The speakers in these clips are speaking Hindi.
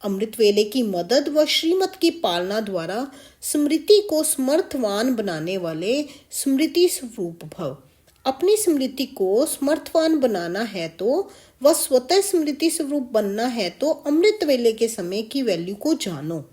अमृत वेले की मदद व श्रीमत की पालना द्वारा स्मृति को समर्थवान बनाने वाले स्मृति स्वरूप भव। अपनी स्मृति को समर्थवान बनाना है तो वह स्वतः स्मृति स्वरूप बनना है तो अमृत वेले के समय की वैल्यू को जानो।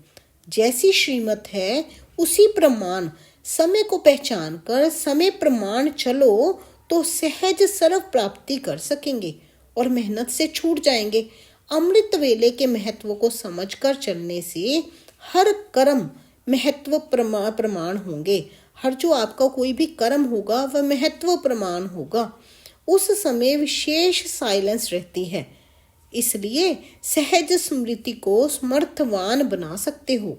जैसी श्रीमत है उसी प्रमाण समय को पहचान कर समय प्रमाण चलो तो सहज सर्व प्राप्ति कर सकेंगे और मेहनत से छूट जाएंगे। अमृत वेले के महत्व को समझकर चलने से हर कर्म महत्व प्रमाण होंगे। हर जो आपका कोई भी कर्म होगा वह महत्व प्रमाण होगा। उस समय विशेष साइलेंस रहती है, इसलिए सहज स्मृति को समर्थवान बना सकते हो।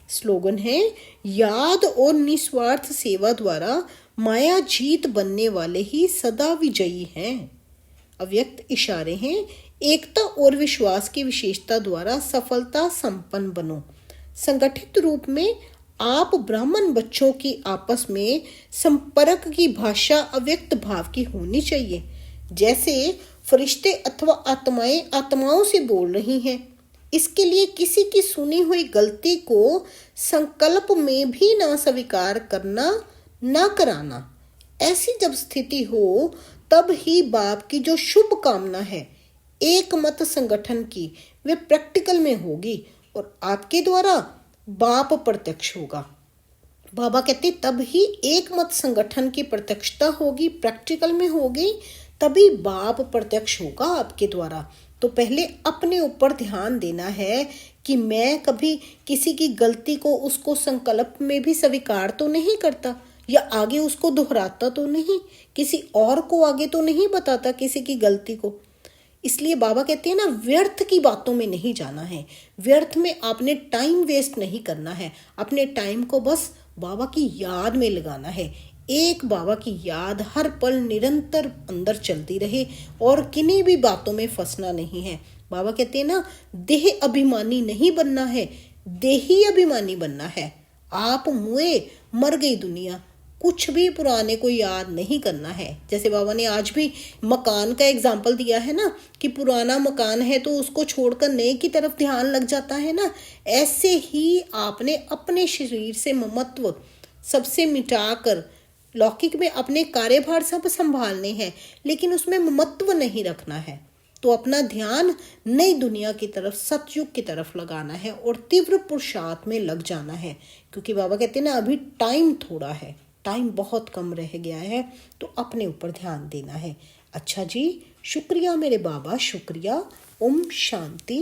स्लोगन है, याद और निस्वार्थ सेवा द्वारा माया जीत बनने वाले ही सदा विजयी हैं। अव्यक्त इशारे हैं, एकता और विश्वास की विशेषता द्वारा सफलता संपन्न बनो। संगठित रूप में आप ब्राह्मण बच्चों की आपस में संपर्क की भाषा अव्यक्त भाव की होनी चाहिए। जैसे फरिश्ते अथवा आत्माएं आत्माओं से बोल रही हैं। इसके लिए किसी की सुनी हुई गलती को संकल्प में भी ना स्वीकार करना, ना कराना। ऐसी जब स्थिति हो तब ही बाप की जो शुभ कामना है एक मत संगठन की, वे प्रैक्टिकल में होगी और आपके द्वारा बाप प्रत्यक्ष होगा। बाबा कहते तब ही एक मत संगठन की प्रत्यक्षता होगी, प्रैक्टिकल में होगी, तभी बाप प्रत्यक्ष होगा आपके द्वारा। तो पहले अपने ऊपर ध्यान देना है कि मैं कभी किसी की गलती को उसको संकल्प में भी स्वीकार तो नहीं करता या आगे उसको दोहराता तो नहीं, किसी और को आगे तो नहीं बताता किसी की गलती को। इसलिए बाबा कहते हैं ना, व्यर्थ की बातों में नहीं जाना है, व्यर्थ में आपने टाइम वेस्ट नहीं करना है। अपने टाइम को बस बाबा की याद में लगाना है। एक बाबा की याद हर पल निरंतर अंदर चलती रहे और किन्हीं भी बातों में फंसना नहीं है। बाबा कहते हैं ना, देह अभिमानी नहीं बनना है, देही अभिमानी बनना है। आप मुए मर गई दुनिया, कुछ भी पुराने को याद नहीं करना है। जैसे बाबा ने आज भी मकान का एग्जाम्पल दिया है ना, कि पुराना मकान है तो उसको छोड़कर नए की तरफ ध्यान लग जाता है ना। ऐसे ही आपने अपने शरीर से ममत्व सबसे मिटाकर लौकिक में अपने कार्यभार सब संभालने हैं, लेकिन उसमें ममत्व नहीं रखना है। तो अपना ध्यान नई दुनिया की तरफ, सतयुग की तरफ लगाना है और तीव्र पुरुषार्थ में लग जाना है। क्योंकि बाबा कहते हैं ना, अभी टाइम थोड़ा है, टाइम बहुत कम रह गया है, तो अपने ऊपर ध्यान देना है। अच्छा जी, शुक्रिया मेरे बाबा, शुक्रिया। ओम शांति।